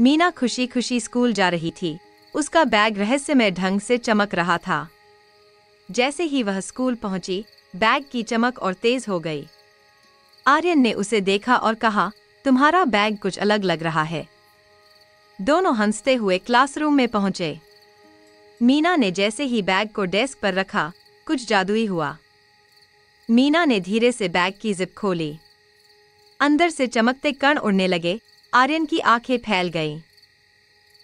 मीना खुशी खुशी स्कूल जा रही थी। उसका बैग रहस्यमय ढंग से चमक रहा था। जैसे ही वह स्कूल पहुंची, बैग की चमक और तेज हो गई। आर्यन ने उसे देखा और कहा, तुम्हारा बैग कुछ अलग लग रहा है। दोनों हंसते हुए क्लासरूम में पहुंचे। मीना ने जैसे ही बैग को डेस्क पर रखा, कुछ जादुई हुआ। मीना ने धीरे से बैग की जिप खोली। अंदर से चमकते कण उड़ने लगे। आर्यन की आंखें फैल गईं।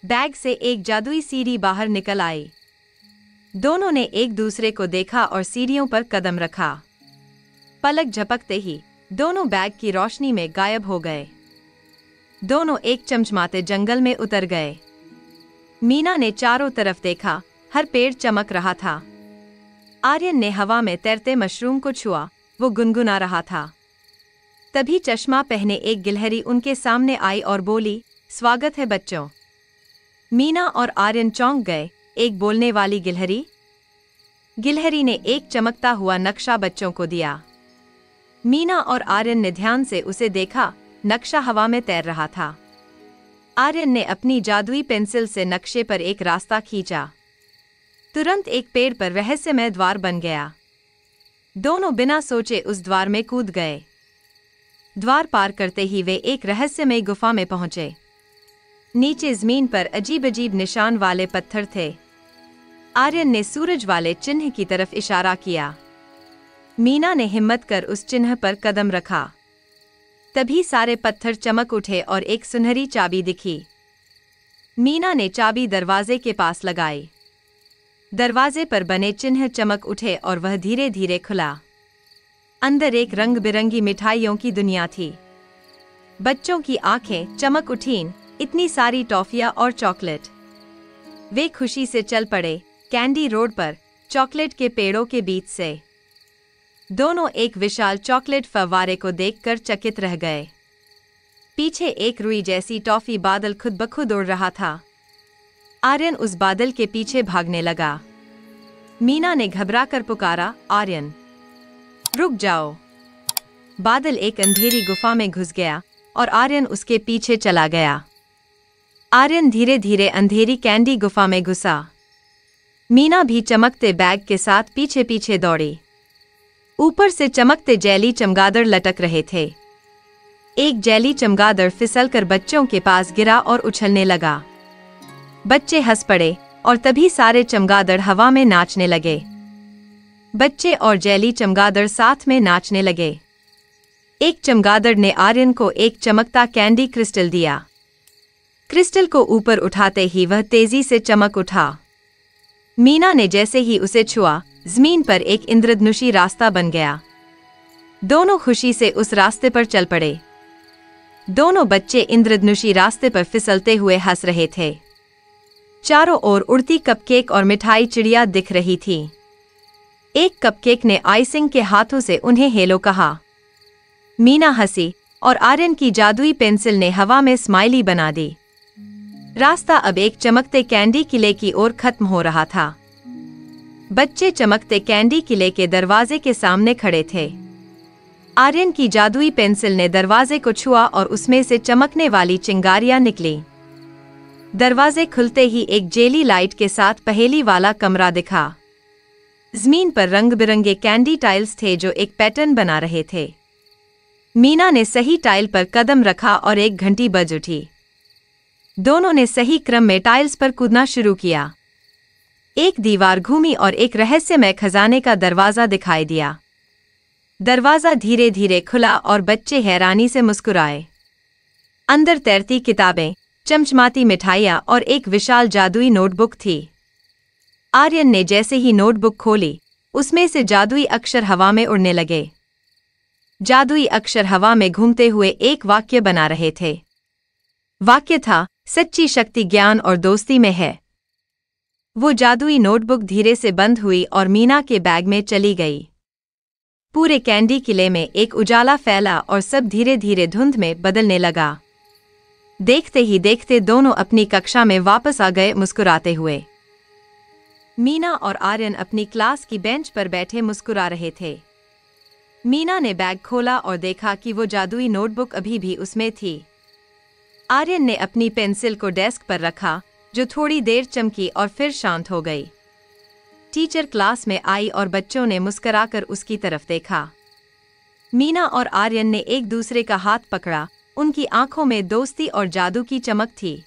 बैग से एक जादुई सीढ़ी बाहर निकल आई। दोनों ने एक दूसरे को देखा और सीढ़ियों पर कदम रखा। पलक झपकते ही दोनों बैग की रोशनी में गायब हो गए। दोनों एक चमचमाते जंगल में उतर गए। मीना ने चारों तरफ देखा, हर पेड़ चमक रहा था। आर्यन ने हवा में तैरते मशरूम को छुआ, वो गुनगुना रहा था। तभी चश्मा पहने एक गिलहरी उनके सामने आई और बोली, स्वागत है बच्चों। मीना और आर्यन चौंक गए। एक बोलने वाली गिलहरी? गिलहरी ने एक चमकता हुआ नक्शा बच्चों को दिया। मीना और आर्यन ने ध्यान से उसे देखा। नक्शा हवा में तैर रहा था। आर्यन ने अपनी जादुई पेंसिल से नक्शे पर एक रास्ता खींचा। तुरंत एक पेड़ पर रहस्यमय द्वार बन गया। दोनों बिना सोचे उस द्वार में कूद गए। द्वार पार करते ही वे एक रहस्यमय गुफा में पहुंचे। नीचे जमीन पर अजीब अजीब निशान वाले पत्थर थे। आर्यन ने सूरज वाले चिन्ह की तरफ इशारा किया। मीना ने हिम्मत कर उस चिन्ह पर कदम रखा। तभी सारे पत्थर चमक उठे और एक सुनहरी चाबी दिखी। मीना ने चाबी दरवाजे के पास लगाई। दरवाजे पर बने चिन्ह चमक उठे और वह धीरे धीरे खुला। अंदर एक रंग बिरंगी मिठाइयों की दुनिया थी। बच्चों की आंखें चमक उठीं, इतनी सारी टॉफियां और चॉकलेट। वे खुशी से चल पड़े कैंडी रोड पर, चॉकलेट के पेड़ों के बीच से। दोनों एक विशाल चॉकलेट फव्वारे को देखकर चकित रह गए। पीछे एक रुई जैसी टॉफी बादल खुद ब खुद उड़ रहा था। आर्यन उस बादल के पीछे भागने लगा। मीना ने घबराकर पुकारा, आर्यन रुक जाओ। बादल एक अंधेरी गुफा में घुस गया और आर्यन उसके पीछे चला गया। आर्यन धीरे धीरे अंधेरी कैंडी गुफा में घुसा। मीना भी चमकते बैग के साथ पीछे पीछे दौड़ी। ऊपर से चमकते जेली चमगादड़ लटक रहे थे। एक जेली चमगादड़ फिसलकर बच्चों के पास गिरा और उछलने लगा। बच्चे हंस पड़े और तभी सारे चमगादड़ हवा में नाचने लगे। बच्चे और जेली चमगादड़ साथ में नाचने लगे। एक चमगादड़ ने आर्यन को एक चमकता कैंडी क्रिस्टल दिया। क्रिस्टल को ऊपर उठाते ही वह तेजी से चमक उठा। मीना ने जैसे ही उसे छुआ, जमीन पर एक इंद्रधनुषी रास्ता बन गया। दोनों खुशी से उस रास्ते पर चल पड़े। दोनों बच्चे इंद्रधनुषी रास्ते पर फिसलते हुए हंस रहे थे। चारों ओर उड़ती कपकेक और मिठाई चिड़िया दिख रही थी। एक कपकेक ने आइसिंग के हाथों से उन्हें हेलो कहा। मीना हंसी और आर्यन की जादुई पेंसिल ने हवा में स्माइली बना दी। रास्ता अब एक चमकते कैंडी किले की ओर खत्म हो रहा था। बच्चे चमकते कैंडी किले के दरवाजे के सामने खड़े थे। आर्यन की जादुई पेंसिल ने दरवाजे को छुआ और उसमें से चमकने वाली चिंगारियां निकली। दरवाजे खुलते ही एक जेली लाइट के साथ पहेली वाला कमरा दिखा। जमीन पर रंग बिरंगे कैंडी टाइल्स थे जो एक पैटर्न बना रहे थे। मीना ने सही टाइल पर कदम रखा और एक घंटी बज उठी। दोनों ने सही क्रम में टाइल्स पर कूदना शुरू किया। एक दीवार घूमी और एक रहस्यमय खजाने का दरवाजा दिखाई दिया। दरवाजा धीरे धीरे खुला और बच्चे हैरानी से मुस्कुराए। अंदर तैरती किताबें, चमचमाती मिठाइयाँ और एक विशाल जादुई नोटबुक थी। आर्यन ने जैसे ही नोटबुक खोली, उसमें से जादुई अक्षर हवा में उड़ने लगे। जादुई अक्षर हवा में घूमते हुए एक वाक्य बना रहे थे। वाक्य था, सच्ची शक्ति ज्ञान और दोस्ती में है। वो जादुई नोटबुक धीरे से बंद हुई और मीना के बैग में चली गई। पूरे कैंडी किले में एक उजाला फैला और सब धीरे धीरे धुंध में बदलने लगा। देखते ही देखते दोनों अपनी कक्षा में वापस आ गए मुस्कुराते हुए। मीना और आर्यन अपनी क्लास की बेंच पर बैठे मुस्कुरा रहे थे। मीना ने बैग खोला और देखा कि वो जादुई नोटबुक अभी भी उसमें थी। आर्यन ने अपनी पेंसिल को डेस्क पर रखा, जो थोड़ी देर चमकी और फिर शांत हो गई। टीचर क्लास में आई और बच्चों ने मुस्कुराकर उसकी तरफ देखा। मीना और आर्यन ने एक दूसरे का हाथ पकड़ा, उनकी आंखों में दोस्ती और जादू की चमक थी।